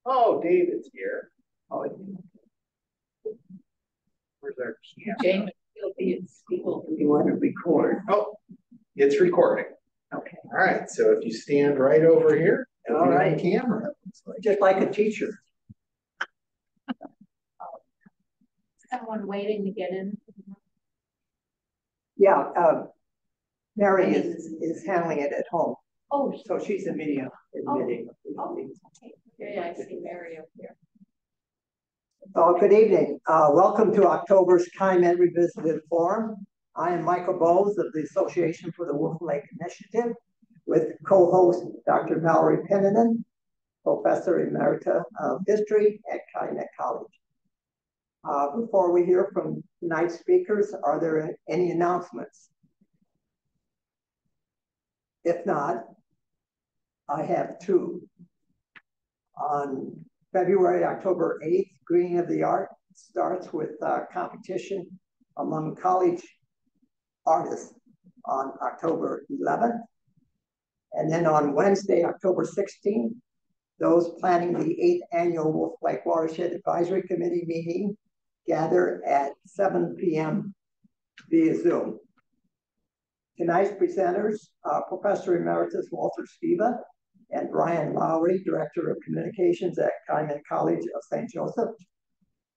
Oh, David's here. Oh, Where's our camera? James, people, you want to record. Oh, it's recording. Okay. All right. So if you stand right over here, all right, camera. Just like a teacher. Someone waiting to get in. Yeah, Mary is handling it at home. Oh, so she's admitting. Oh, okay. Yeah, I see Mary up here. Oh, good evening. Welcome to October's Calumet Revisited Forum. I am Michael Bowes of the Association for the Wolf Lake Initiative, with co-host Dr. Lowry, Professor Emeritus of History at Calumet College. Before we hear from tonight's speakers, are there any announcements? If not, I have two. On October 8th, Greening of the Art starts with competition among college artists on October 11th. And then on Wednesday, October 16th, those planning the 8th Annual Wolf Lake Watershed Advisory Committee meeting gather at 7 p.m. via Zoom. Tonight's presenters, Professor Emeritus Walter Skiba and Brian Lowry, Director of Communications at Calumet College of St. Joseph,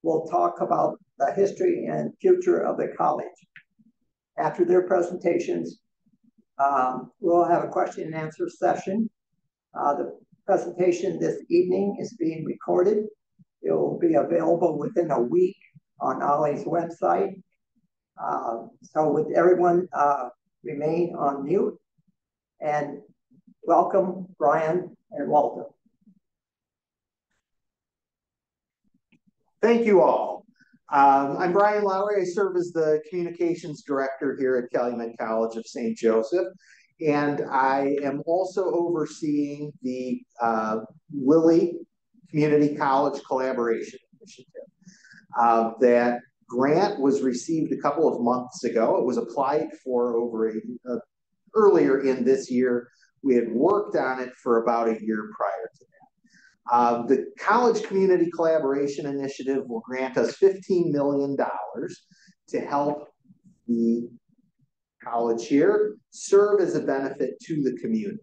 will talk about the history and future of the college. After their presentations, we'll have a question and answer session. The presentation this evening is being recorded. It will be available within a week on Ollie's website. So would everyone remain on mute? And welcome, Brian and Walter. Thank you all. I'm Brian Lowry. I serve as the Communications Director here at Calumet College of St. Joseph, and I am also overseeing the Lilly Community College Collaboration Initiative. That grant was received a couple of months ago. It was applied for earlier in this year. We had worked on it for about a year prior to that. The College Community Collaboration Initiative will grant us $15 million to help the college here serve as a benefit to the community.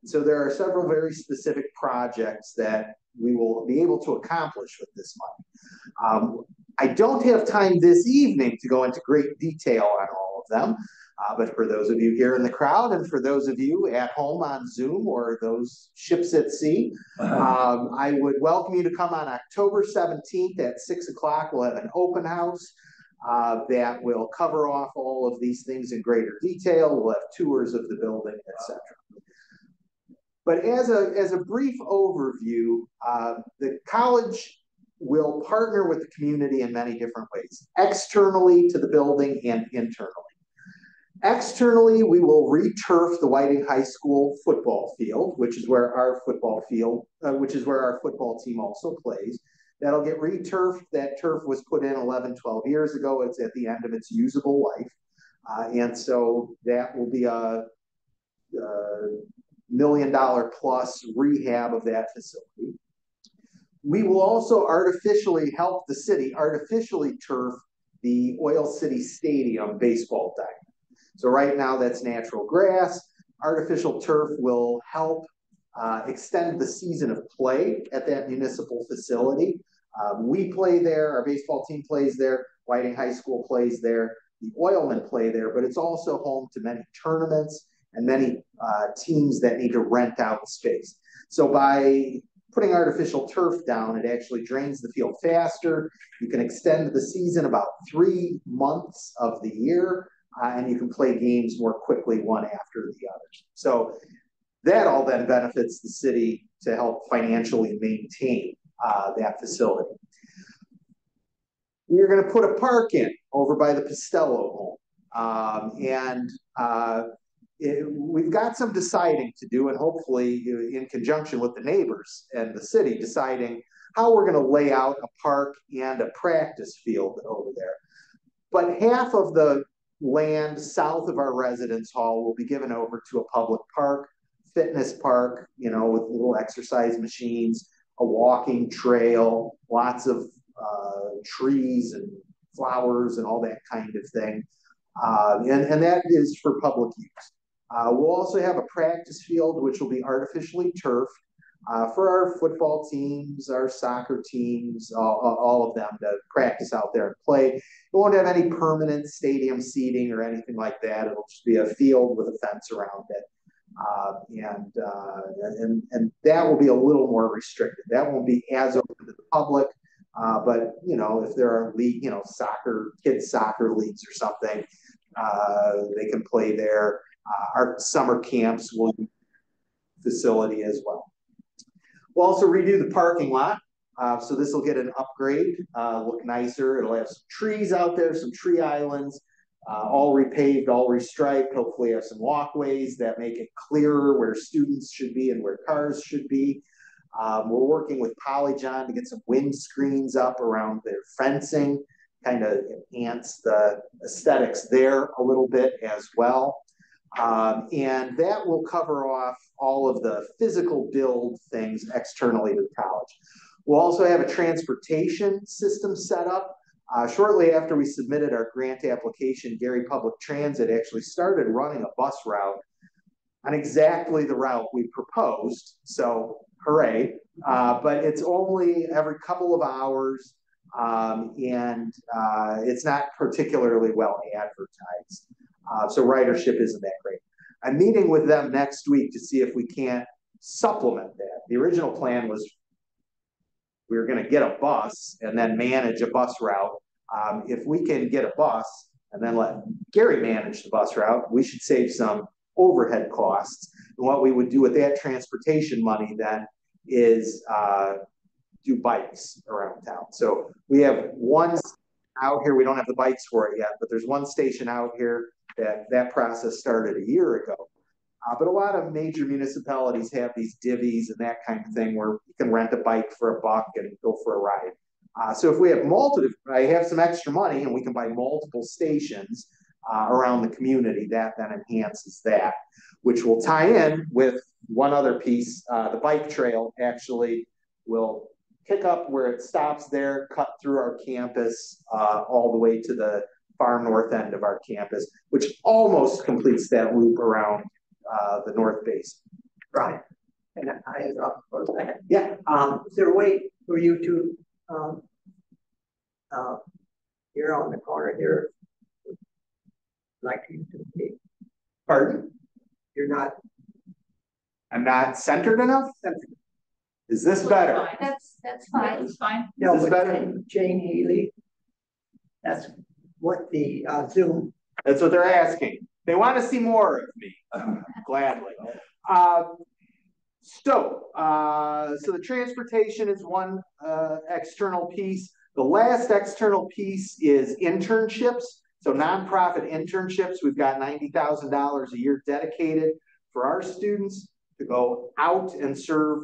So there are several very specific projects that we will be able to accomplish with this money. I don't have time this evening to go into great detail on all of them, but for those of you here in the crowd and for those of you at home on Zoom or those ships at sea, I would welcome you to come on October 17th at 6 o'clock. We'll have an open house that will cover off all of these things in greater detail. We'll have tours of the building, etc. But as a brief overview, the college will partner with the community in many different ways, externally to the building and internally. Externally, we will re-turf the Whiting High School football field, which is where our football team also plays. That'll get re-turfed. That turf was put in 11, 12 years ago. It's at the end of its usable life. And so that will be a $1 million plus rehab of that facility. We will also help the city artificially turf the Oil City Stadium baseball diamond. So right now that's natural grass. Artificial turf will help extend the season of play at that municipal facility. We play there, our baseball team plays there, Whiting High School plays there, the Oilmen play there, but it's also home to many tournaments and many teams that need to rent out space. So by putting artificial turf down, it actually drains the field faster. You can extend the season about 3 months of the year, and you can play games more quickly one after the other. So that all then benefits the city to help financially maintain that facility. We're going to put a park in over by the Pistello home. We've got some deciding to do, and hopefully in conjunction with the neighbors and the city, deciding how we're going to lay out a park and a practice field over there. But half of the land south of our residence hall will be given over to a public park fitness park, you know, with little exercise machines, a walking trail, lots of trees and flowers and all that kind of thing. And that is for public use. We'll also have a practice field, which will be artificially turfed for our football teams, our soccer teams, all of them to practice out there and play. It won't have any permanent stadium seating or anything like that. It'll just be a field with a fence around it. And that will be a little more restricted. That won't be as open to the public. But you know, if there are league, you know, kids soccer leagues or something, they can play there. Our summer camps will be facility as well. We'll also redo the parking lot. So this will get an upgrade, look nicer. It'll have some trees out there, some tree islands, all repaved, all restriped. Hopefully have some walkways that make it clearer where students should be and where cars should be. We're working with Polygon to get some wind screens up around their fencing, kind of enhance the aesthetics there a little bit as well. And that will cover off all of the physical build things externally to the college. We'll also have a transportation system set up. Shortly after we submitted our grant application, Gary Public Transit actually started running a bus route on exactly the route we proposed. So hooray. But it's only every couple of hours, and it's not particularly well advertised. So ridership isn't that great. I'm meeting with them next week to see if we can't supplement that. The original plan was we were going to get a bus and then manage a bus route. If we can get a bus and then let Gary manage the bus route, we should save some overhead costs. And what we would do with that transportation money then is do bikes around town. So we have one out here. We don't have the bikes for it yet, but there's one station out here that process started a year ago. But a lot of major municipalities have these divvies and that kind of thing where you can rent a bike for $1 and go for a ride. So if we have I have some extra money and we can buy multiple stations around the community, that then enhances that, which will tie in with one other piece. The bike trail actually will pick up where it stops there, cut through our campus all the way to the far north end of our campus, which almost completes that loop around the north base. Right. And I interrupt for a second. Yeah. Is there a way for you to, you're on the corner here, like you to be? Pardon? You're not. I'm not centered enough? Centered. Is this better? That's fine. It's fine. No, is this better? Jane Healy, that's what the Zoom. That's what they're asking. They want to see more of me, gladly. So the transportation is one external piece. The last external piece is internships. So nonprofit internships, we've got $90,000 a year dedicated for our students to go out and serve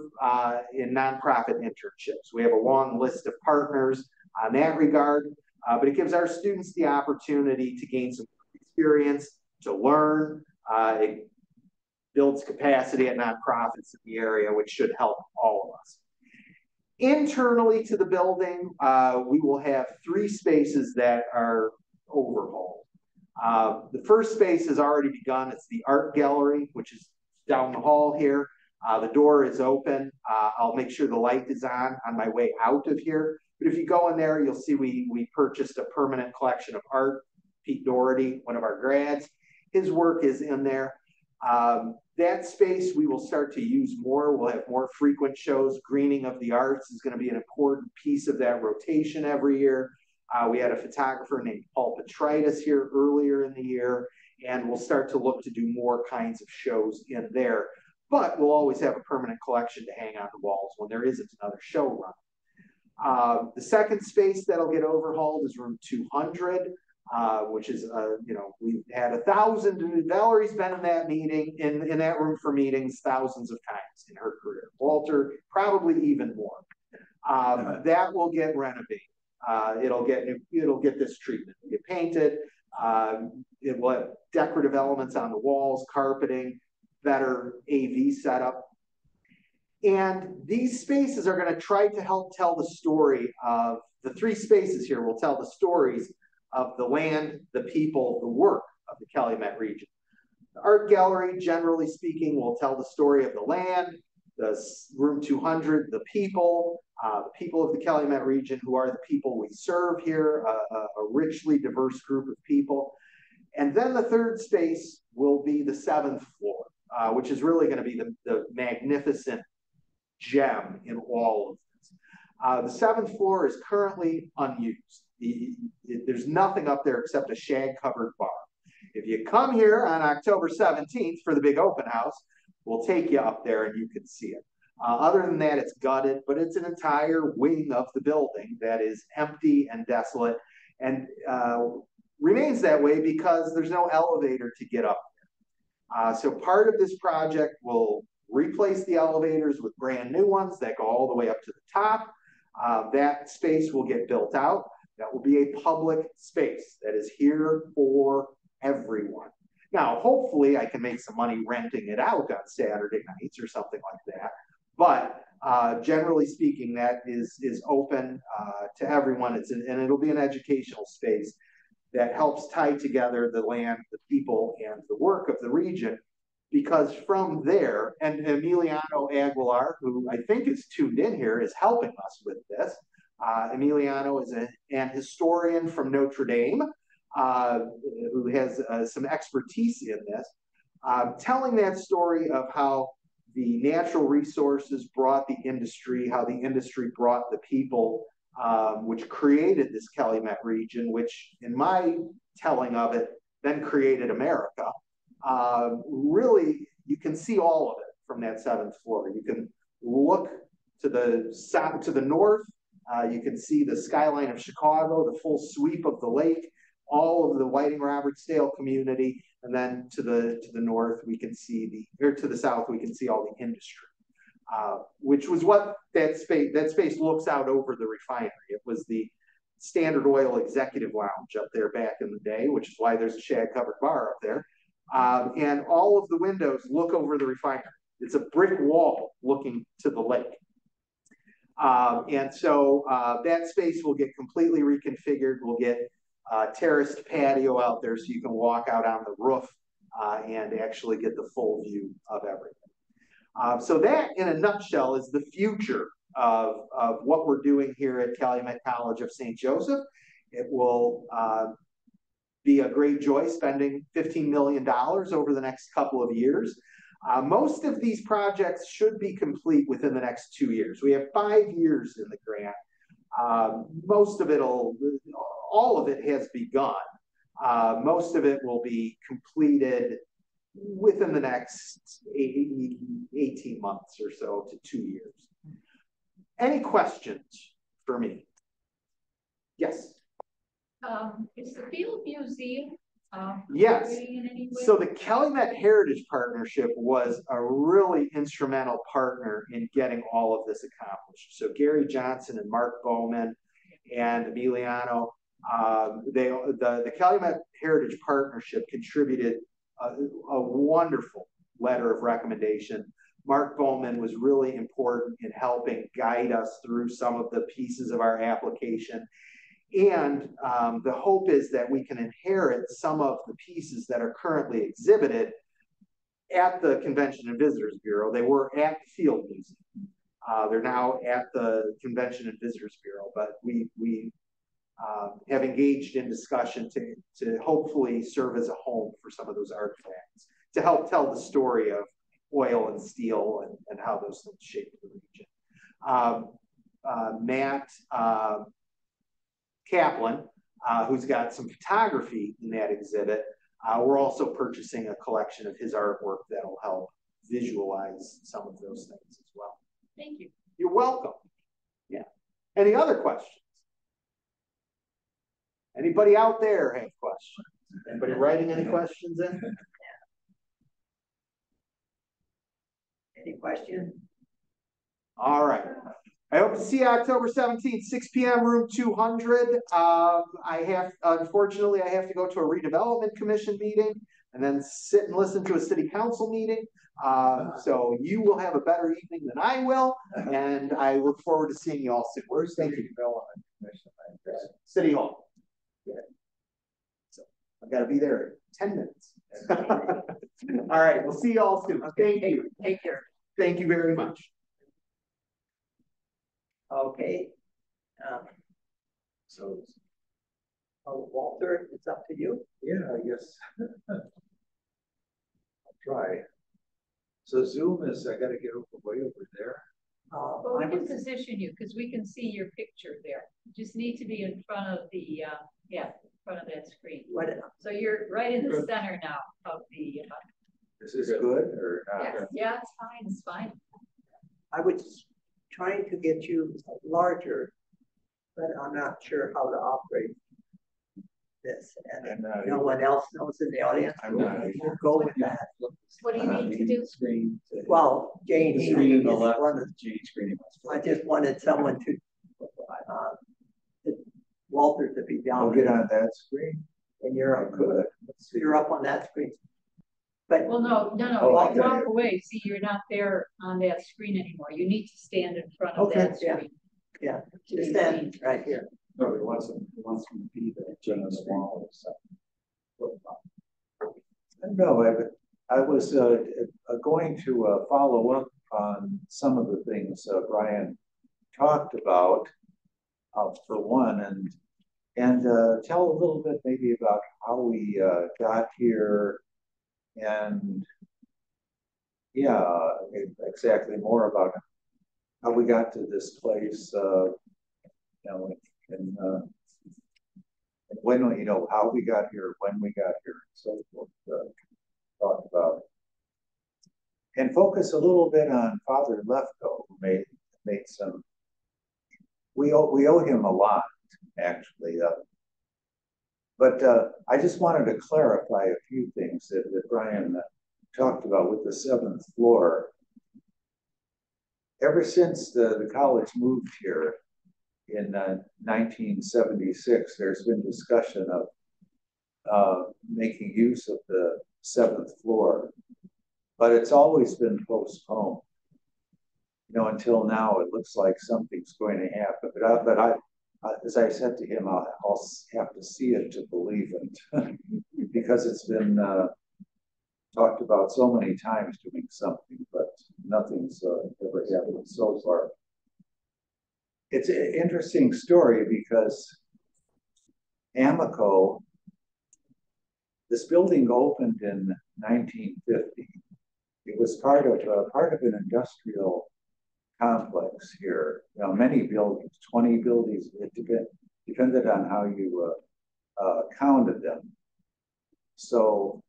in nonprofit internships. We have a long list of partners on that regard, but it gives our students the opportunity to gain some experience, to learn. It builds capacity at nonprofits in the area, which should help all of us. Internally to the building, we will have 3 spaces that are overhauled. The first space has already begun. It's the art gallery, which is down the hall here. The door is open. I'll make sure the light is on my way out of here. But if you go in there, you'll see we purchased a permanent collection of art. Pete Doherty, one of our grads, his work is in there. That space we will start to use more. We'll have more frequent shows. Greening of the Arts is going to be an important piece of that rotation every year. We had a photographer named Paul Petritis here earlier in the year, and we'll start to look to do more kinds of shows in there. But we'll always have a permanent collection to hang on the walls when there isn't another show run. The second space that'll get overhauled is room 200. Which is, we've had 1,000, Valerie's been in that meeting, in that room for meetings thousands of times in her career. Walter, probably even more. That will get renovated. It'll get this treatment. It'll get painted. It will have decorative elements on the walls, carpeting. better AV setup. And these spaces are going to try to help tell the story of the three spaces here will tell the stories of the land, the people, the work of the Calumet region. The art gallery, generally speaking, will tell the story of the land, the room 200, the people of the Calumet region, who are the people we serve here, a richly diverse group of people. And then the third space will be the 7th floor, which is really going to be the magnificent gem in all of this. The 7th floor is currently unused. There's nothing up there except a shag-covered bar. If you come here on October 17th for the big open house, we'll take you up there and you can see it. Other than that, it's gutted, but it's an entire wing of the building that is empty and desolate, and remains that way because there's no elevator to get up there. So part of this project will replace the elevators with brand new ones that go all the way up to the top. That space will get built out. That will be a public space that is here for everyone. Now, hopefully I can make some money renting it out on Saturday nights or something like that. But generally speaking, that is open to everyone. And it'll be an educational space that helps tie together the land, the people, and the work of the region. Because from there, and Emiliano Aguilar, who I think is tuned in here, is helping us with this. Emiliano is an historian from Notre Dame who has some expertise in this, telling that story of how the natural resources brought the industry, how the industry brought the people, which created this Calumet region, which in my telling of it, then created America. Really, you can see all of it from that 7th floor. You can look to the south, to the north. You can see the skyline of Chicago, the full sweep of the lake, all of the Whiting-Robertsdale community, and then to the north we can see or to the south we can see all the industry, which was what that space looks out over the refinery. It was the Standard Oil Executive Lounge up there back in the day, which is why there's a shag-covered bar up there. And all of the windows look over the refinery. It's a brick wall looking to the lake. And so that space will get completely reconfigured. We'll get terraced patio out there so you can walk out on the roof and actually get the full view of everything. So that, in a nutshell, is the future of what we're doing here at Calumet College of St. Joseph. It will be a great joy spending $15 million over the next couple of years. Most of these projects should be complete within the next 2 years. We have 5 years in the grant. All of it has begun. Most of it will be completed within the next 18 months or so to 2 years. Any questions for me? Yes. Is the Field Museum yes. in any way? So the Calumet Heritage Partnership was a really instrumental partner in getting all of this accomplished. So Gary Johnson and Mark Bowman and Emiliano, the Calumet Heritage Partnership contributed a wonderful letter of recommendation. Mark Bowman was really important in helping guide us through some of the pieces of our application. And the hope is that we can inherit some of the pieces that are currently exhibited at the Convention and Visitors Bureau. They were at the Field Museum. They're now at the Convention and Visitors Bureau, but we have engaged in discussion to hopefully serve as a home for some of those artifacts, to help tell the story of oil and steel and how those things shaped the region. Matt Kaplan, who's got some photography in that exhibit. We're also purchasing a collection of his artwork that'll help visualize some of those things as well. Thank you. You're welcome. Yeah. Any other questions? Anybody out there have questions? Anybody writing any questions in? Any questions? All right. I hope to see you October 17th, 6 p.m., room 200. Unfortunately, I have to go to a redevelopment commission meeting. and then sit and listen to a city council meeting. So you will have a better evening than I will, and I look forward to seeing you all soon. Where's the development commission? City Hall. Yeah. So I've got to be there in 10 minutes. All right, we'll see you all soon. Okay, Thank you. take care. Thank you very much. Okay. So, Walter, it's up to you. yeah, I guess. I'll try. So Zoom is, I got to get way over there. Well, we can position you because we can see your picture there. You just need to be in front of the, in front of that screen. So you're right in the center now of the. Is this good or not? Yeah, it's fine. It's fine. I was trying to get you larger, but I'm not sure how to operate this. And no one else knows in the audience. We'll go with that. What do you need to do? Screen. Well, Jane, The screen in the left. G screen. I just wanted someone to Walter to be down. I'll get on that screen. And you're good. You're up on that screen. But Well, no. Oh, Walk away. See, you're not there on that screen anymore. You need to stand in front of that screen. Yeah, just stand right here. No, he wants him to be there. James Wall or something. No, I was going to follow up on some of the things Brian talked about, for one, and tell a little bit maybe about how we got here, and exactly more about how we got to this place, and when, how we got here, when we got here, and so forth, talk about. And focus a little bit on Father Lefko, who made some, we owe him a lot, actually. But I just wanted to clarify a few things that Brian talked about with the 7th floor. Ever since the college moved here in 1976, there's been discussion of making use of the 7th floor, but it's always been postponed. Until now, it looks like something's going to happen. But I as I said to him, I'll have to see it to believe it, because it's been talked about so many times doing something, but nothing's ever happened so far. It's an interesting story because Amico, this building opened in 1950. It was part of an industrial complex here. Many buildings, 20 buildings. It depended on how you counted them. So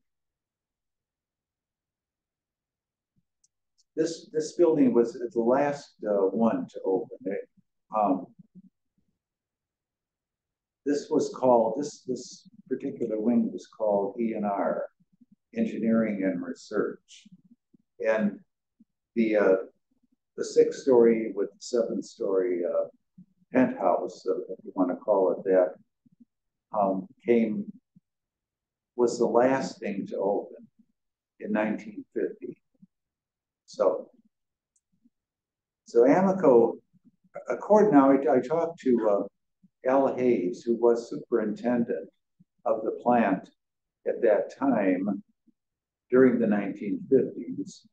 this building was the last one to open. This was called, this particular wing was called E&R, Engineering and Research. And the 6th-story with the 7th-story penthouse, if you want to call it that, was the last thing to open in 1950. So Amico, I talked to Al Hayes, who was superintendent of the plant at that time during the 1950s,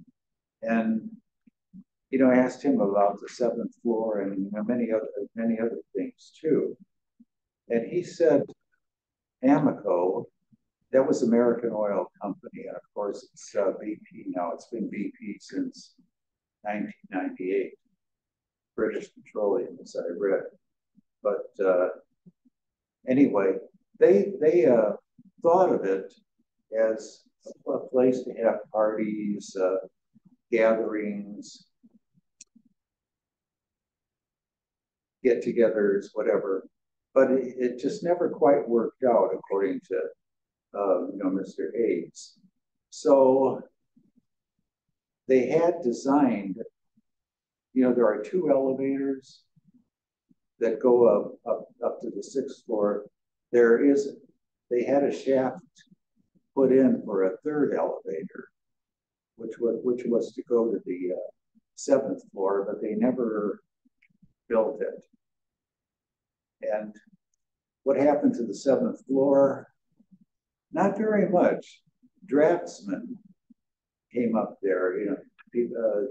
and I asked him about the 7th floor and many other things too. And he said, Amico, that was American Oil Company, and of course it's BP now. It's been BP since 1998. British Petroleum, as I read. But anyway, they thought of it as a place to have parties, gatherings, get-togethers, whatever. But it just never quite worked out, according to Mr. Hayes. So they had designed, there are 2 elevators that go up to the 6th floor. They had a shaft put in for a third elevator, which was to go to the 7th floor, but they never built it. And what happened to the 7th floor? Not very much. Draftsmen came up there,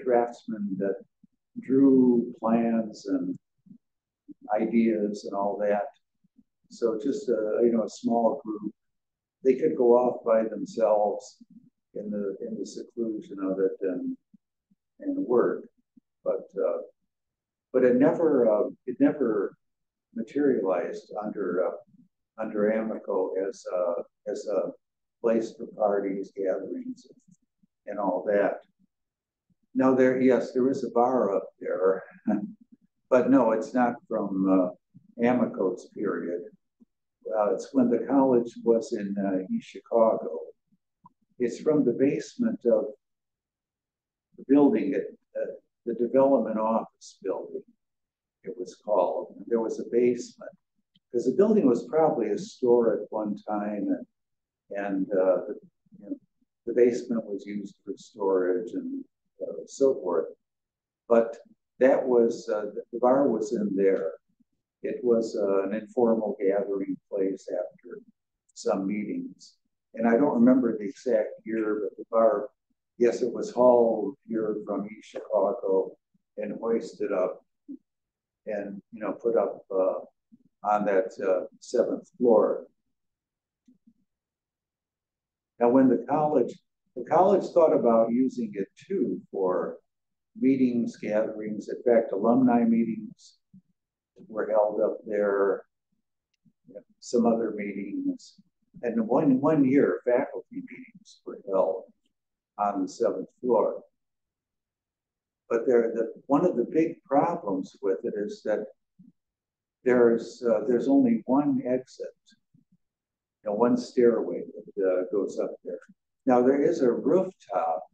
draftsmen that drew plans and ideas and all that. So just a small group. They could go off by themselves in the seclusion of it and work, but it never materialized under Amico as a place for parties, gatherings, and all that. Now there is a bar up there, but no, it's not from Amico's period. It's when the college was in East Chicago. It's from the basement of the building, the development office building, it was called. There was a basement, because the building was probably a store at one time, and the basement was used for storage and so forth. But that was, the bar was in there. It was an informal gathering place after some meetings. And I don't remember the exact year, but the bar, yes, it was hauled here from East Chicago and hoisted up and, put up on that 7th floor. Now, when the college thought about using it too for meetings, gatherings. In fact, alumni meetings were held up there, some other meetings. And one year, faculty meetings were held on the 7th floor. But one of the big problems with it is that there's only one exit, one stairway that goes up there. Now there is a rooftop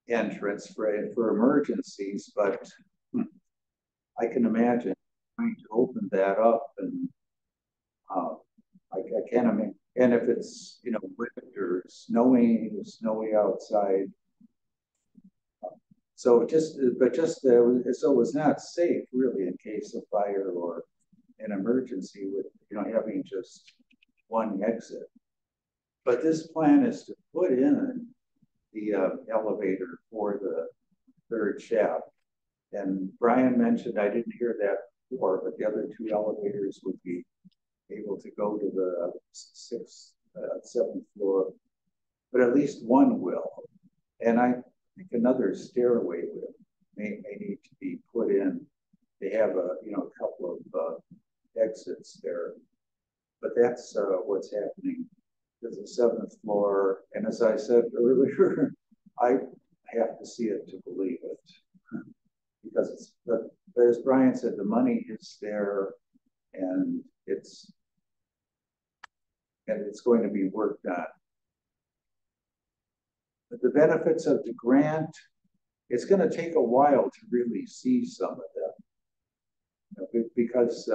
entrance for emergencies, but I can imagine trying to open that up, and I can't imagine. And if it's wet or snowy outside, so it was not safe really in case of fire or an emergency with having just one exit. But this plan is to put in the elevator for the 3rd shaft. And Brian mentioned, I didn't hear that before, but the other 2 elevators would be able to go to the 6th, 7th floor, but at least one will. And I think another stairway may need to be put in. They have a couple of exits there, but that's what's happening. There's a 7th floor, and as I said earlier, I have to see it to believe it, because but as Brian said, the money is there, and it's going to be worked on. But the benefits of the grant, it's going to take a while to really see some of them, because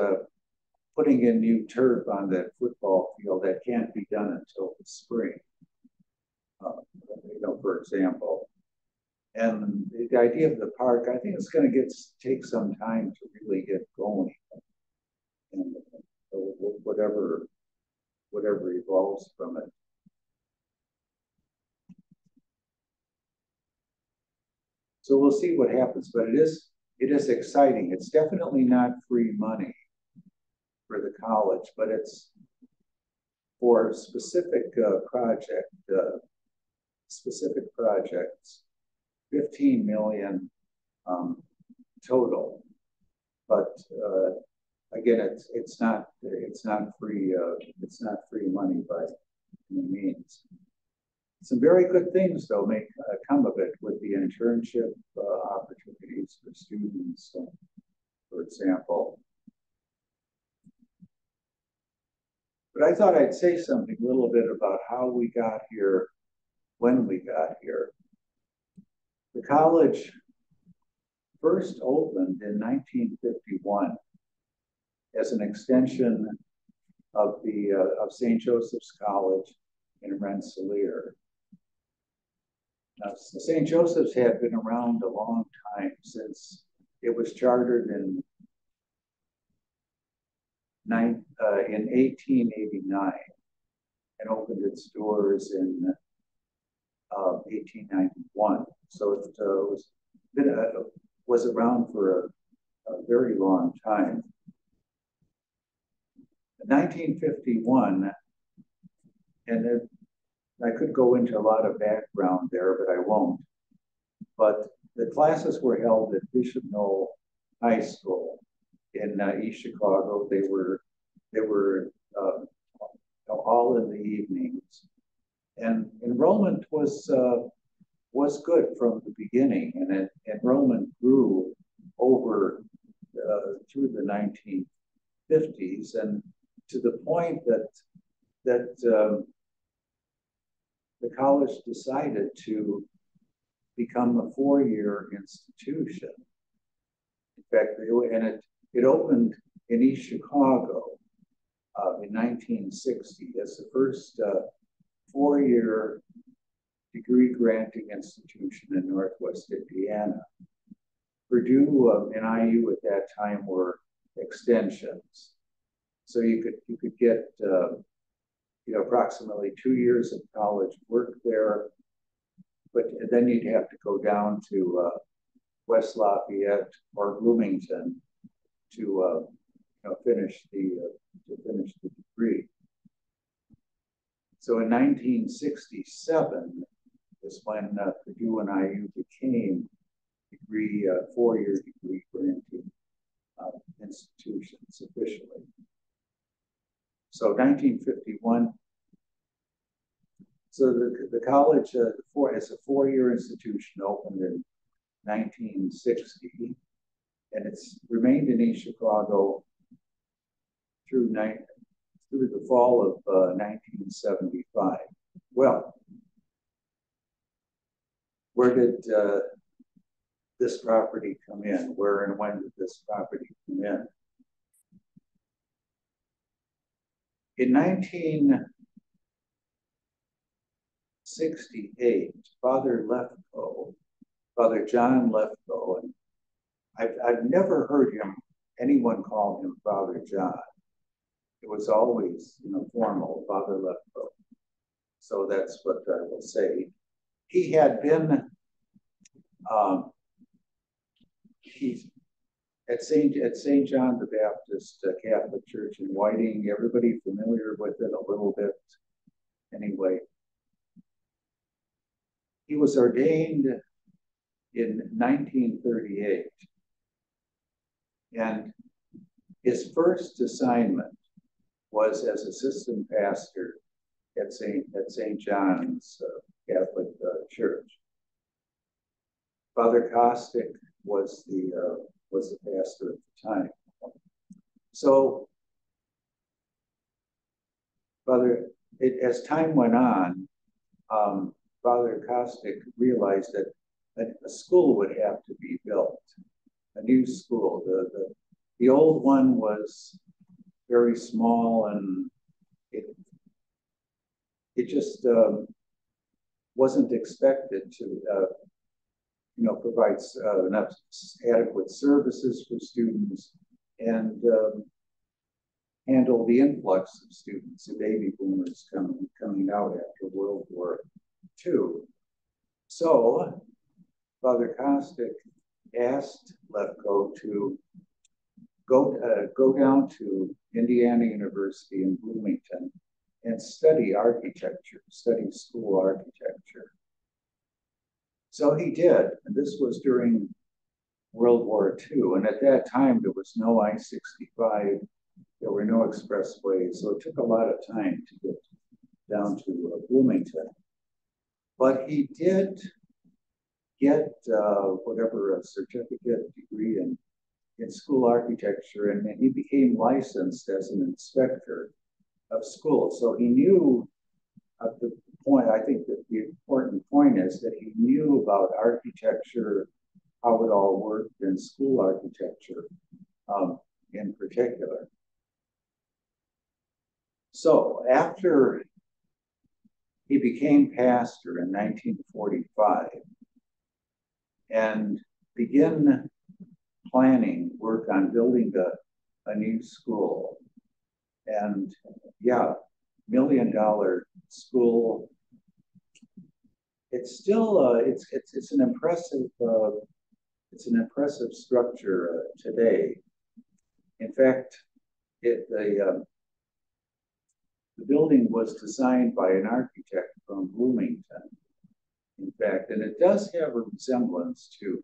putting in new turf on that football field, that can't be done until the spring, for example. And the idea of the park, I think it's going to take some time to really get going, and whatever evolves from it. So we'll see what happens, but it is exciting. It's definitely not free money for the college, but it's for specific projects, 15 million total. But again, it's not free money by any means. Some very good things, though, may come of it with the internship opportunities for students, for example. But I thought I'd say something a little bit about how we got here, when we got here. The college first opened in 1951 as an extension of St. Joseph's College in Rensselaer. Now, St. Joseph's had been around a long time, since it was chartered in 1889 and opened its doors in 1891. So it was around for a very long time. In 1951, and I could go into a lot of background there, but I won't. But the classes were held at Bishop Knoll High School in East Chicago. They were all in the evenings, and enrollment was good from the beginning, and enrollment grew over through the 1950s, and to the point that the college decided to become a four-year institution. In fact, it opened in East Chicago in 1960 as the first four-year degree granting institution in Northwest Indiana. Purdue and IU at that time were extensions, so you could get approximately 2 years of college work there, but then you'd have to go down to West Lafayette or Bloomington to finish the degree. So in 1967 is when Purdue and IU became four-year degree granting institutions officially. So 1951. So the college as a four-year institution opened in 1960, and it's remained in East Chicago through the fall of 1975. Well, where did this property come in? Where and when did this property come in? In 1968, Father John Lefko, and I've never heard anyone call him Father John. It was always, formal, Father Lefko. So that's what I will say. He had been at St. John the Baptist Catholic Church in Whiting. Everybody familiar with it a little bit? Anyway, he was ordained in 1938, and his first assignment was as assistant pastor at St. John's Catholic Church. Father Kostick was the pastor at the time. So, as time went on, Father Kostick realized that a school would have to be built, a new school. The old one was very small, and it just wasn't expected to provide enough adequate services for students and handle the influx of students, the baby boomers coming out after World War II. So Father Kostick asked Lefko to go down to Indiana University in Bloomington and study architecture, study school architecture. So he did, and this was during World War II, and at that time there was no I-65, there were no expressways, so it took a lot of time to get down to Bloomington. But he did get a certificate degree in school architecture, and he became licensed as an inspector of schools. So he knew the point. I think that the important point is that he knew about architecture, how it all worked in school architecture in particular. So after he became pastor in 1945 and began planning work on building a new school. And yeah, $1 million school. It's still it's an impressive structure today. In fact, the building was designed by an architect from Bloomington. In fact, and it does have a resemblance to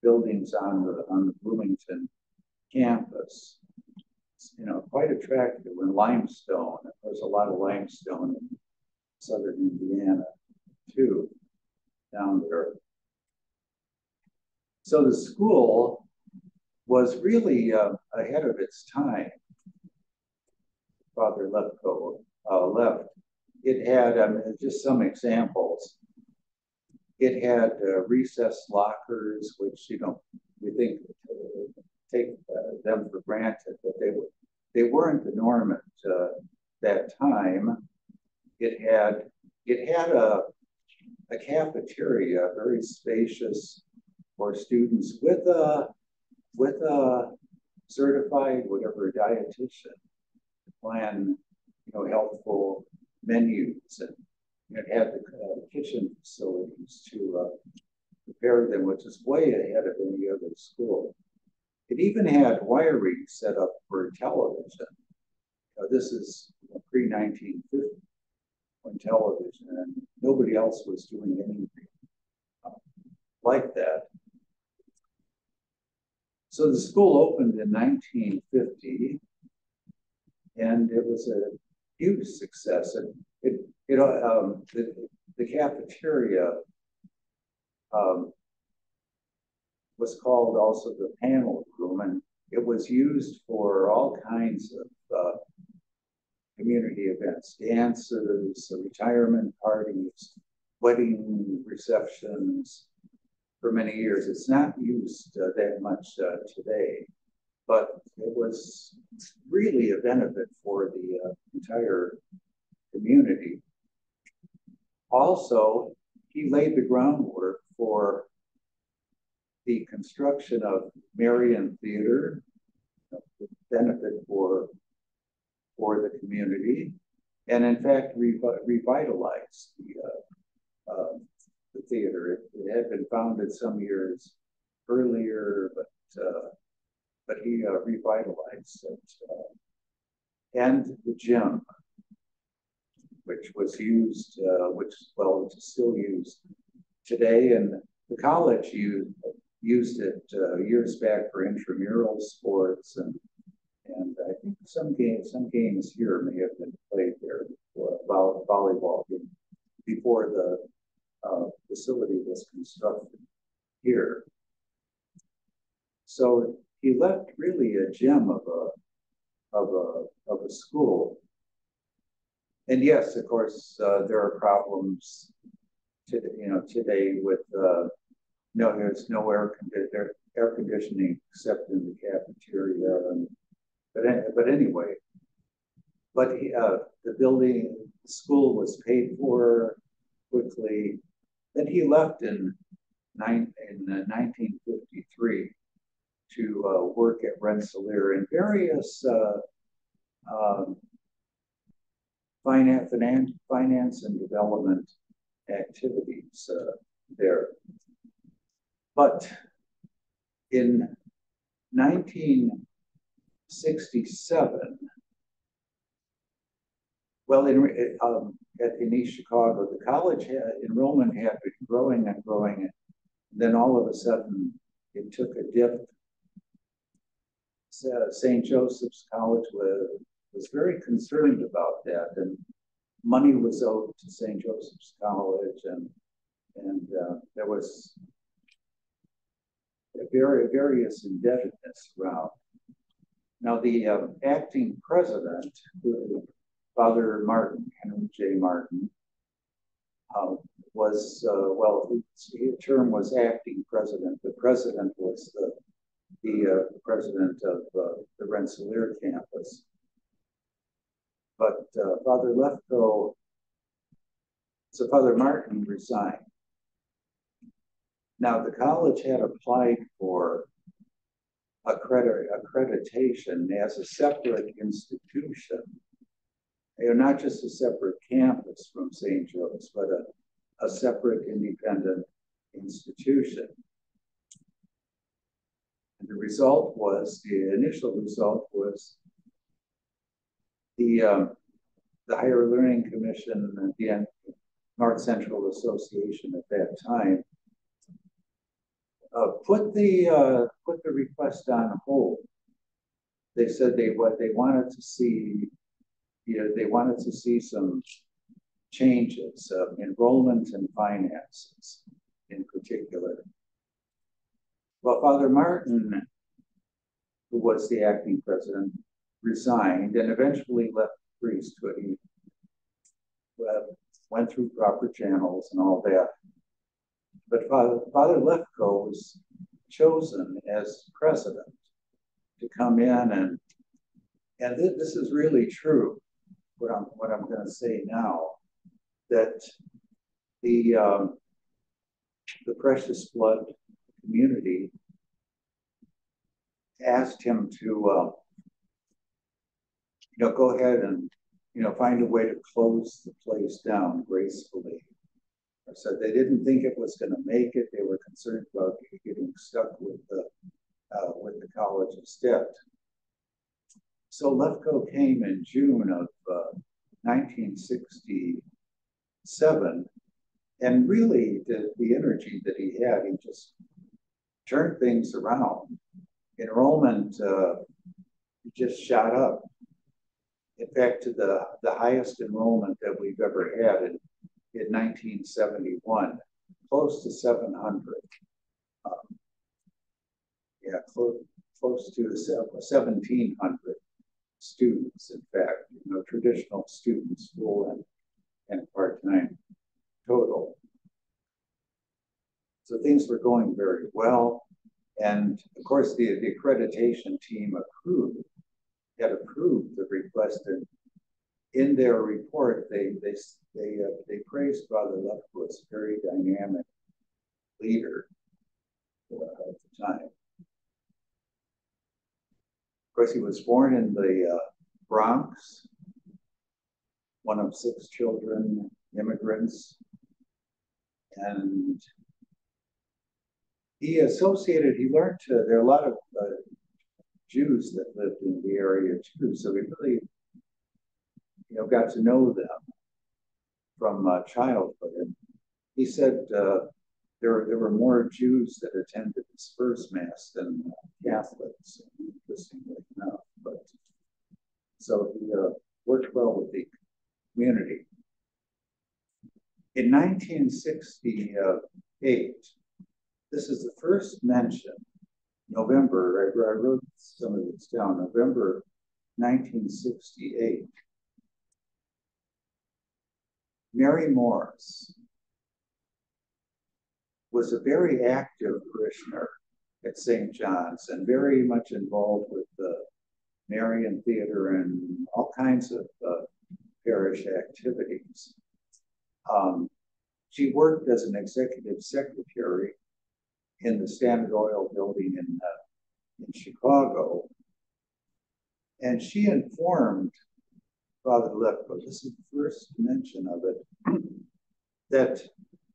buildings on the Bloomington campus. It's, quite attractive in limestone. There's a lot of limestone in southern Indiana too, down there. So the school was really ahead of its time. Father Lefko left. It had just some examples. It had recess lockers, which we think take them for granted, but they weren't the norm at that time. It had a cafeteria, very spacious for students, with a certified whatever dietitian to plan helpful menus, and it had the kitchen facilities to prepare them, which is way ahead of any other school. It even had wiring set up for television. This is pre-1950 when television, and nobody else was doing anything like that. So the school opened in 1950, and it was a huge success. And the cafeteria was called also the panel room, and it was used for all kinds of community events, dances, retirement parties, wedding receptions for many years. It's not used that much today, but it was really a benefit for the entire community. Also, he laid the groundwork for the construction of Marion Theater, benefit for the community, and in fact revitalized the theater. It had been founded some years earlier, but he revitalized it. And the gym, which was used, it's still used today, and the college used it years back for intramural sports, and I think some games here may have been played there before, volleyball before the facility was constructed here. So he left really a gem of a school. And yes, of course, there are problems today with there's no air conditioning except in the cafeteria, but anyway. But the school was paid for quickly. Then he left in 1953 to work at Rensselaer in various finance and development activities there. But in 1967, in East Chicago, the college enrollment had been growing and growing, and then all of a sudden it took a dip. St. Joseph's College was very concerned about that, and money was owed to St. Joseph's College, and there was various indebtedness around. Now, the acting president, Father Martin, Henry J. Martin, his term was acting president. The president was the president of the Rensselaer campus. But Father Lefko So Father Martin resigned. Now the college had applied for accreditation as a separate institution, not just a separate campus from St. Joe's, but a separate independent institution. And the initial result was the Higher Learning Commission and the North Central Association at that time put the request on hold. They said they wanted to see, they wanted to see some changes, enrollment and finances in particular. Well, Father Martin, who was the acting president, resigned and eventually left the priesthood. He went through proper channels and all that. But Father Lefko was chosen as president to come in, and this is really true, what I'm going to say now, that the Precious Blood community asked him to go ahead and find a way to close the place down gracefully. So they didn't think it was going to make it. They were concerned about getting stuck with the College of St. So Lefko came in June of 1967, and really the energy that he had, he just turned things around. Enrollment just shot up. In fact, to the highest enrollment that we've ever had in 1971, close to 700. Close to 1,700 students, in fact, traditional students, full and part-time total. So things were going very well. And of course, the accreditation team had approved the request, and in their report, they praised Father Lefko as a very dynamic leader at the time. Of course, he was born in the Bronx, one of 6 children, immigrants, and he learned there are a lot of Jews that lived in the area too, so he really got to know them from childhood. And he said there were more Jews that attended his first mass than Catholics, interestingly enough. But so he worked well with the community. In 1968, this is the first mention, November, I wrote some of this down, November 1968. Mary Morris was a very active parishioner at St. John's and very much involved with the Marian Theater and all kinds of parish activities. She worked as an executive secretary in the Standard Oil building in Chicago. And she informed Father Lefko, this is the first mention of it, that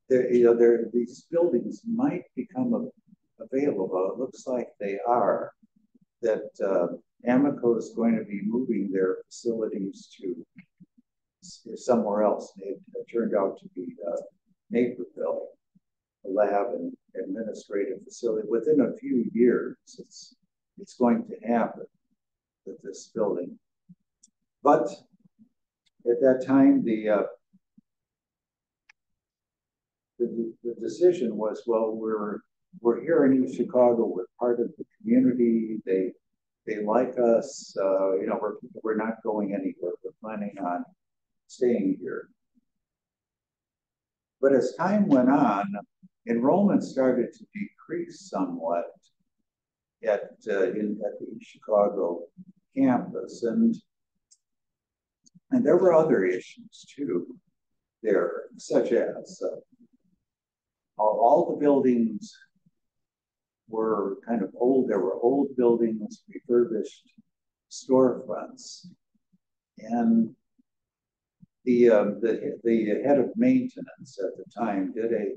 these buildings might become available. It looks like they are, that Amico is going to be moving their facilities to somewhere else. It turned out to be Naperville, a lab and administrative facility. Within a few years, it's going to happen with this building. But at that time, the decision was, well, we're here in East Chicago. We're part of the community. They like us. We're not going anywhere. We're planning on staying here. But as time went on, enrollment started to decrease somewhat at the East Chicago campus, and there were other issues too. there, such as all the buildings were kind of old. There were old buildings, refurbished storefronts, and the head of maintenance at the time did a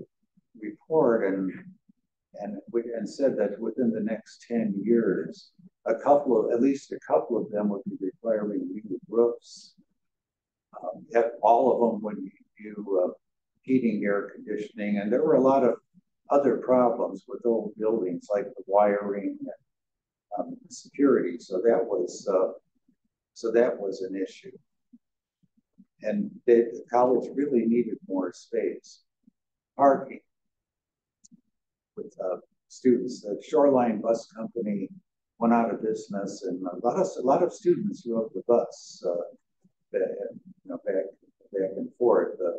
report and said that within the next 10 years, at least a couple of them would be requiring new roofs. All of them would do heating, air conditioning, and there were a lot of other problems with old buildings like the wiring and security. So that was an issue, and the college really needed more space, parking with students. The Shoreline Bus Company went out of business, and a lot of students rode the bus back and forth, the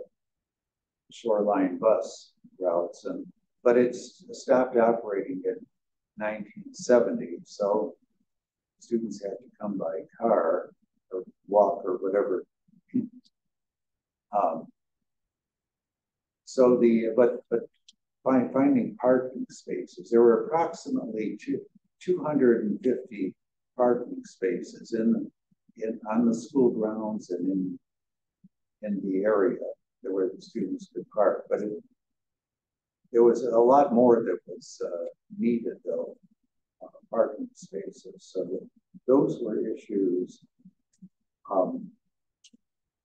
Shoreline bus routes, but it's stopped operating in 1970. So students had to come by car or walk or whatever. But finding parking spaces, there were approximately 250 parking spaces on the school grounds and in the area where the students could park. But there was a lot more that was needed, though, parking spaces. So those were issues.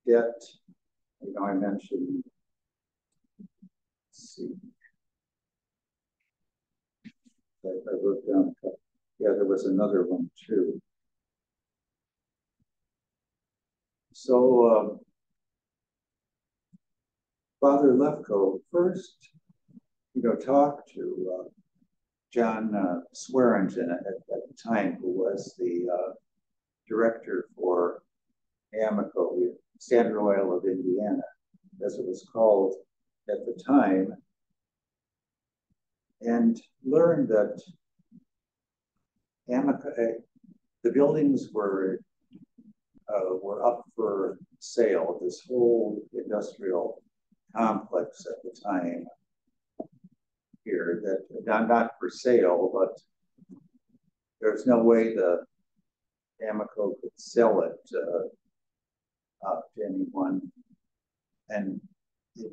Debt, I mentioned. Let's see. I wrote down a couple. Yeah, there was another one too. So Father Lefko first, talked to John Swearingen at the time, who was the director for Amoco, Standard Oil of Indiana, as it was called at the time, and learned that Amoco, the buildings were up for sale. This whole industrial complex at the time here, that not for sale, but there's no way the Amoco could sell it to anyone, and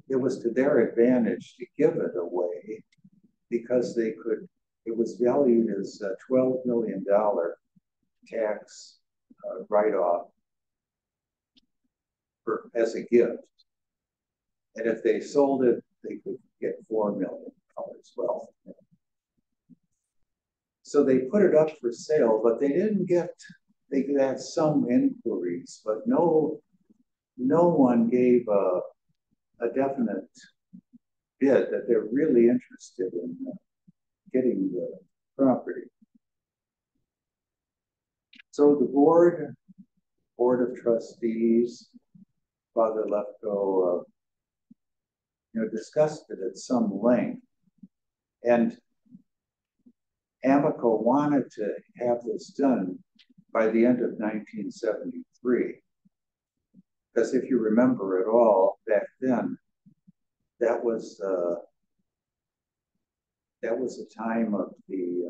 it was to their advantage to give it away because they could. It was valued as a $12 million tax write-off as a gift, and if they sold it, they could get $4 million. Well, so they put it up for sale, but they didn't get. They had some inquiries, but no one gave a definite bid that they're really interested in getting the property. So the board of trustees, Father Lefko, discussed it at some length, and Amoco wanted to have this done by the end of 1973. Because if you remember at all, back then, that was a time of the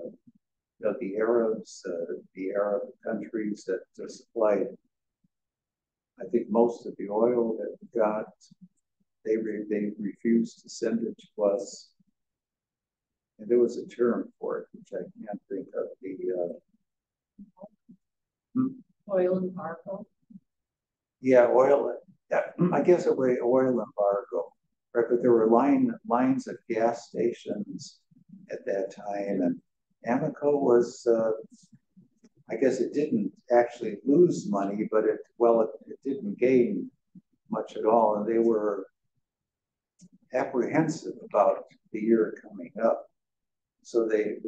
Arabs, the Arab countries that supplied, I think, most of the oil that we got. They refused to send it to us, and there was a term for it, which I can't think of. Oil embargo. Yeah, oil. Yeah, I guess it was oil embargo, right? But there were lines of gas stations at that time, and Amoco was. I guess it didn't actually lose money, but it didn't gain much at all, and they were apprehensive about the year coming up. So they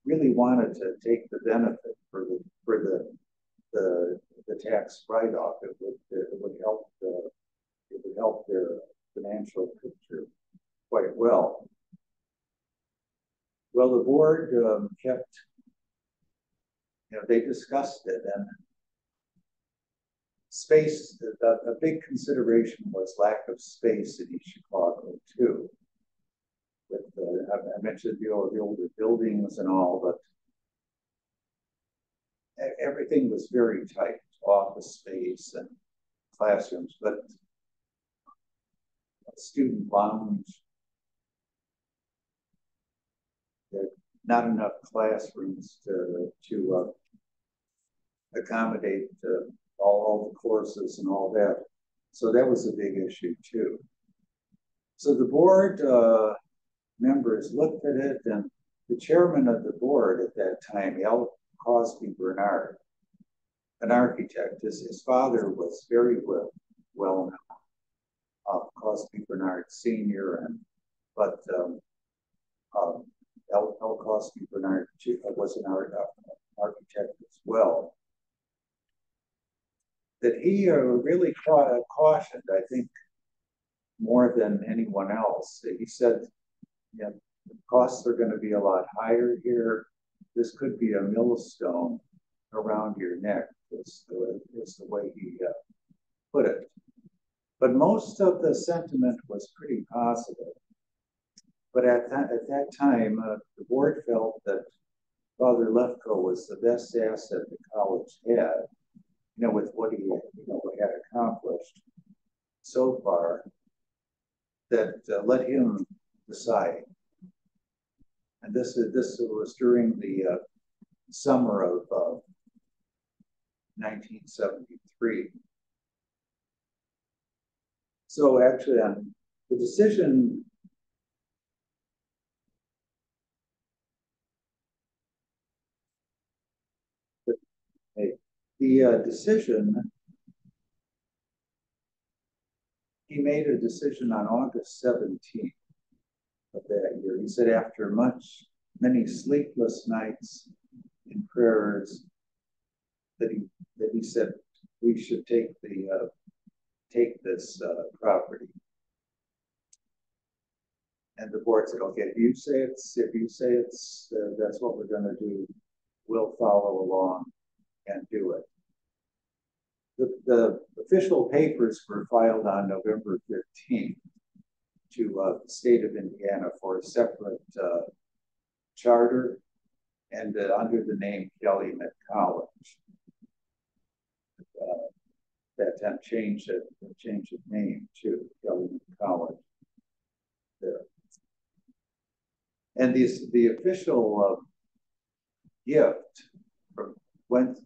really wanted to take the benefit for the tax write-off. It would help their financial picture quite well. Well, the board they discussed it, and space, a big consideration was lack of space in East Chicago too. With I mentioned the older buildings and all, but everything was very tight, office space and classrooms, but student lounge, there not enough classrooms to accommodate all the courses and all that. So that was a big issue too. So the board members looked at it, and the chairman of the board at that time, L. Cosby Bernard, an architect, his father was very well known, Cosby Bernard Sr., but L. Cosby Bernard was an architect as well. That he really cautioned, I think, more than anyone else. He said, you know, the costs are going to be a lot higher here. This could be a millstone around your neck, is the way he put it. But most of the sentiment was pretty positive. But at that time, the board felt that Father Lefko was the best asset the college had, you know, with what he had accomplished so far, that let him decide. And this was during the summer of 1973. So actually, the decision he made a decision on August 17th of that year. He said, after many sleepless nights in prayers, that he said we should take this property. And the board said, okay, if you say it's that's what we're going to do, we'll follow along and do it. The official papers were filed on November 15th to the state of Indiana for a separate charter and under the name Calumet College. That time changed of name to Calumet College there. And the official gift went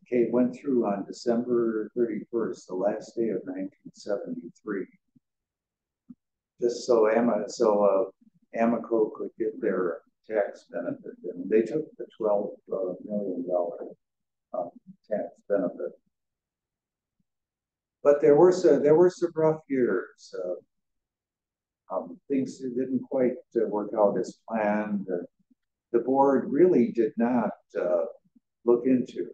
through on December 31st, the last day of 1973. Just so Amico could get their tax benefit, and they took the $12 million tax benefit. But there were some rough years. Things didn't quite work out as planned. The board really did not look into,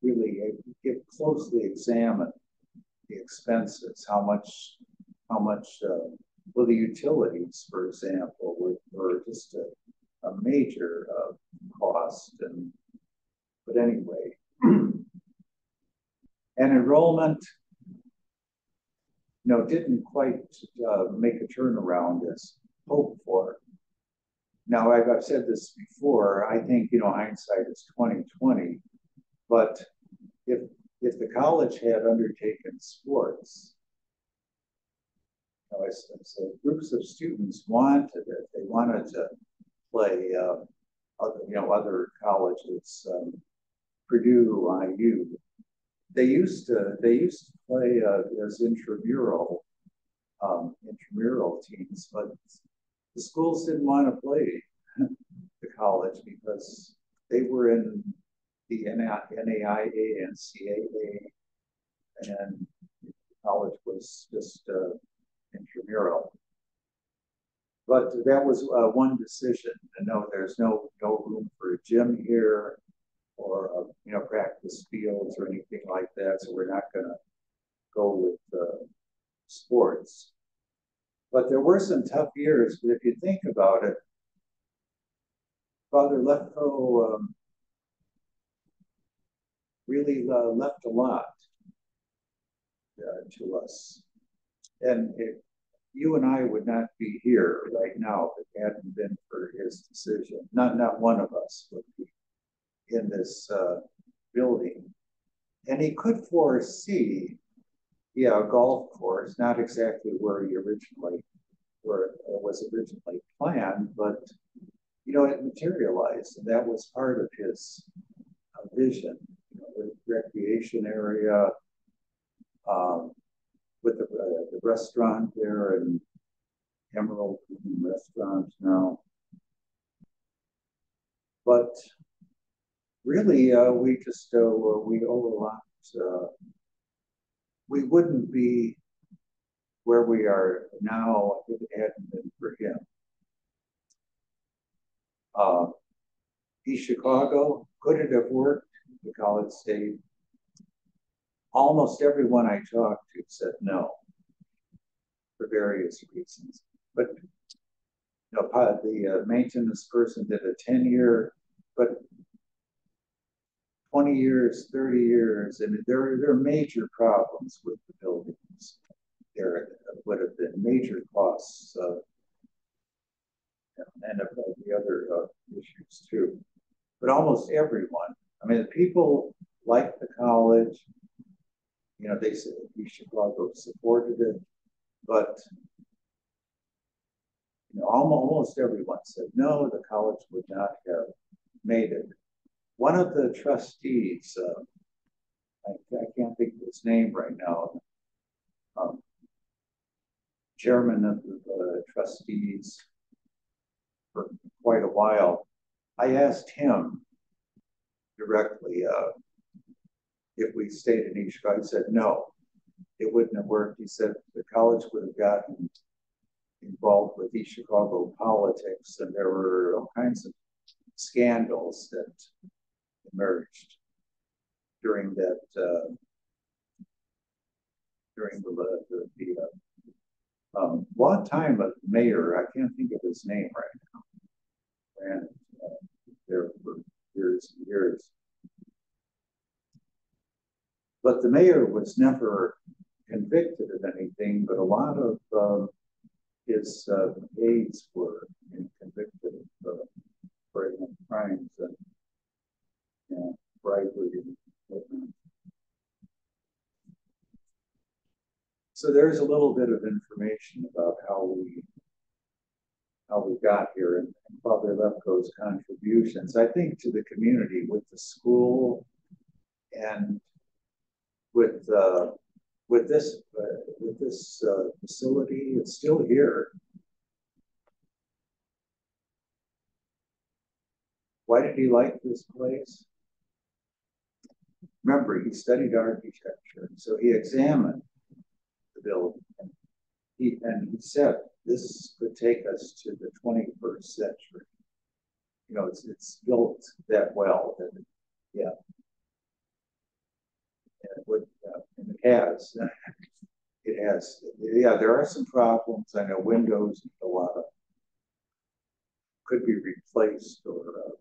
really closely examine the expenses. How much well, the utilities, for example, were just a major cost. But anyway, and enrollment, didn't quite make a turnaround as hoped for. Now, I've said this before. I think hindsight is 20/20, but if the college had undertaken sports, as groups of students wanted it, they wanted to play other colleges, Purdue, IU. They used to play as intramural teams, but the schools didn't want to play the college because they were in the NAIA and CAA, and the college was just intramural. But that was one decision. No, there's no room for a gym here, or practice fields or anything like that. So we're not going to go with sports. But there were some tough years. But if you think about it, Father Lefko really left a lot to us. And you and I would not be here right now if it hadn't been for his decision. Not one of us would be in this building. And he could foresee, yeah, a golf course, not exactly where it was originally planned, but it materialized, and that was part of his vision. With recreation area, with the restaurant there, and Emerald Restaurant now. But really, we just we owe a lot. We wouldn't be where we are now if it hadn't been for him. East Chicago, could it have worked? The College State. Almost everyone I talked to said no, for various reasons. But the maintenance person did a 10-year, but 20 years, 30 years, and there are major problems with the buildings. There would have been major costs and of the other issues too. But almost everyone, I mean, the people like the college, they said East Chicago supported it, but almost everyone said no, the college would not have made it. One of the trustees, I can't think of his name right now, chairman of the trustees for quite a while, I asked him directly if we stayed in East Chicago. He said no, it wouldn't have worked. He said the college would have gotten involved with East Chicago politics, and there were all kinds of scandals that emerged during that one time a mayor, I can't think of his name right now, ran there for years and years. But the mayor was never convicted of anything, but a lot of his aides were convicted of crimes and bribery and whatnot. So there's a little bit of information about how we got here and Father Lefko's contributions, I think, to the community with the school and with this facility. It's still here. Why did he like this place? Remember, he studied architecture, so he examined the building. And he said this could take us to the 21st century. It's built that well. That yeah. And it has. It has. Yeah, there are some problems. I know windows, a could be replaced, or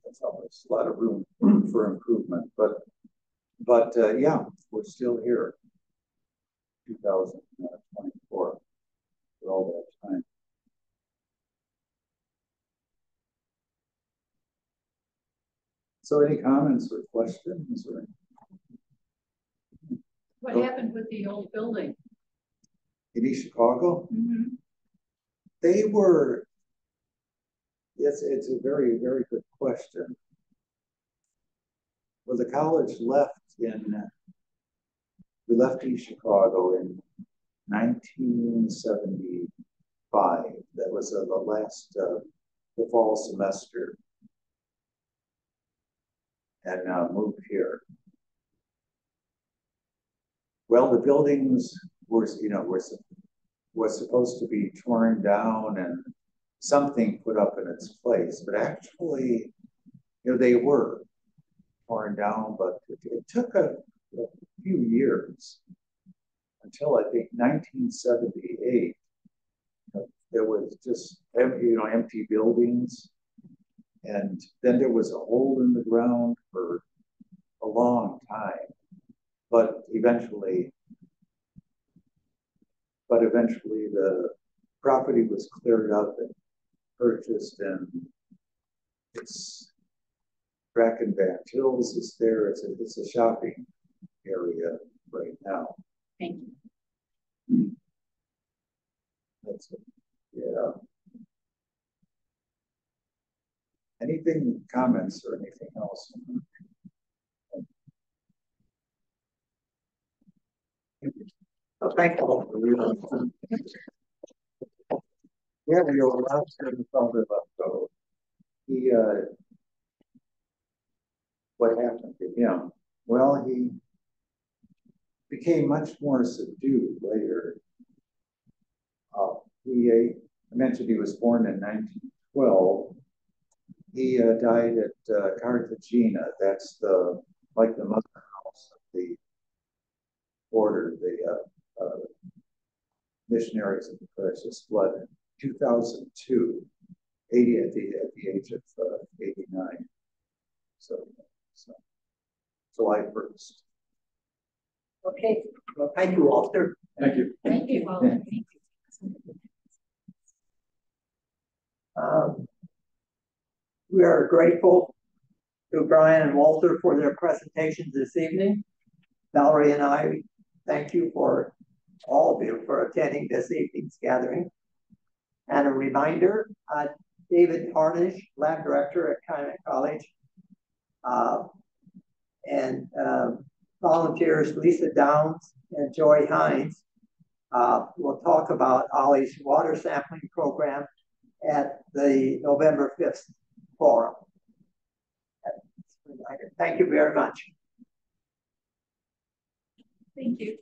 that's always a lot of room for improvement. But yeah, we're still here, 2024, for all that time. So, any comments or questions? What happened with the old building in East Chicago? Mm-hmm. They were. Yes, it's a very, very good question. Well, the college left we left East Chicago in 1975. That was the last, the fall semester, and moved here. Well, the buildings were supposed to be torn down and something put up in its place, but actually, they were torn down, but it took a few years until I think 1978. There was just empty buildings, and then there was a hole in the ground for a long time, but eventually the property was cleared up and purchased, and it's Brackenback Hills is there. It's a shopping area right now. Thank you. That's it. Yeah. Anything, comments or anything else? So thank you. Yeah, we were allowed to talk about so he what happened to him? Well, he became much more subdued later. I mentioned he was born in 1912. He died at Cartagena. That's like the mother house of the order, the missionaries of the Precious Blood in 2002, 80 at the age of 89. So July 1st. Okay, well, thank you, Walter. Thank you. Thank you, Walter. Thank you. We are grateful to Brian and Walter for their presentations this evening. Valerie and I thank you for all of you for attending this evening's gathering. And a reminder, David Harnish, Lab Director at Calumet College, and volunteers Lisa Downs and Joy Hines will talk about Ollie's water sampling program at the November 5th forum. Thank you very much. Thank you.